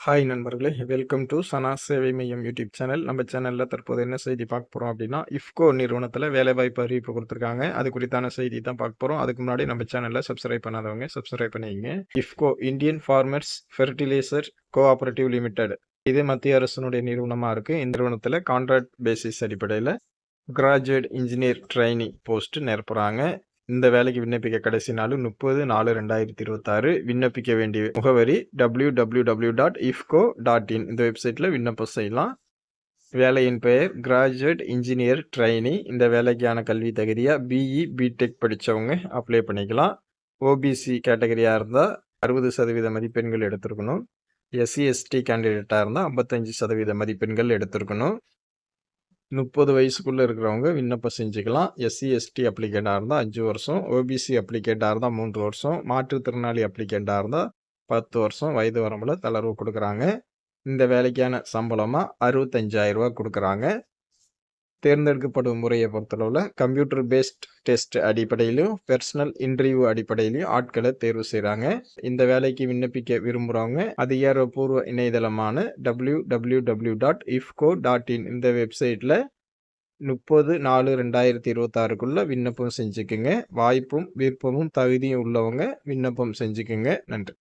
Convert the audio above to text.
Hi நண்பர்களே! Welcome to சனா சேவை மையம் யூடியூப் சேனல். நம்ம சேனல்ல தற்போது என்ன செய்தி பார்க்க போறோம் அப்படின்னா, இஃப்கோ நிறுவனத்தில வேலைவாய்ப்பு அறிவிப்பு குடுத்துருக்காங்க. அது குறித்தான செய்தி தான் பார்க்க போறோம். அதுக்கு முன்னாடி நம்ம சேனல சப்ஸ்கிரைப் பண்ணாதவங்க சப்ஸ்கிரைப் பண்ணிக்கங்க. IFFCO Indian farmers fertiliser cooperative limited. இது மத்திய அரசினுடைய நிறுவனமா இருக்கு. இந்த நிறுவனத்தில கான்ட்ராக்ட் பேசிஸ் அடிப்படையில கிராஜுவேட் இன்ஜினியர் ட்ரெய்னி போஸ்ட் நிரப்புறாங்க. இந்த வேலைக்கு விண்ணப்பிக்க கடைசி நாள் 30/4/2026. விண்ணப்பிக்க வேண்டிய முகவரி www.ifco.in. இந்த வெப்சைட்ல விண்ணப்பம் செய்யலாம். வேலையின் பெயர் கிராஜுவேட் இன்ஜினியர் ட்ரெய்னி. இந்த வேலைக்கான கல்வி தகுதியா பிஇ, பிடெக் படிச்சவங்க அப்ளை பண்ணிக்கலாம். ஓபிசி கேட்டகரியா இருந்தா 60% மதிப்பெண்கள் எடுத்திருக்கணும். எஸ்சி, எஸ்டி கேண்டிடேட்டா இருந்தா 55% மதிப்பெண்கள் எடுத்திருக்கணும். 30 வயசுக்குள்ள இருக்கிறவங்க விண்ணப்பம் செஞ்சுக்கலாம். எஸ்சி, எஸ்டி அப்ளிகேண்டா இருந்தா 5 வருஷம், ஓபிசி அப்ளிகேண்டா இருந்தா 3 வருஷம், மாற்றுத்திறனாளி அப்ளிகேண்டா இருந்தா 10 வருஷம் வயது வரம்புல தளர்வு குடுக்குறாங்க. இந்த வேலைக்கான சம்பளமா ரூ. 65,000 குடுக்குறாங்க. தேர்ந்தெடுக்கப்படும் முறையை பொறுத்தளவுல கம்ப்யூட்டர் பேஸ்ட் டெஸ்ட் அடிப்படையிலும், பெர்சனல் இன்டர்வியூ அடிப்படையிலும் ஆட்களை தேர்வு செய்றாங்க. இந்த வேலைக்கு விண்ணப்பிக்க விரும்புறவங்க அதிகாரப்பூர்வ இணையதளமான www.ifco.in இந்த வெப்சைட்ல 30/4/2026க்குள்ள விண்ணப்பம் செஞ்சுக்குங்க. வாய்ப்பும், விருப்பமும், தகுதியும் உள்ளவங்க விண்ணப்பம் செஞ்சுக்குங்க. நன்றி.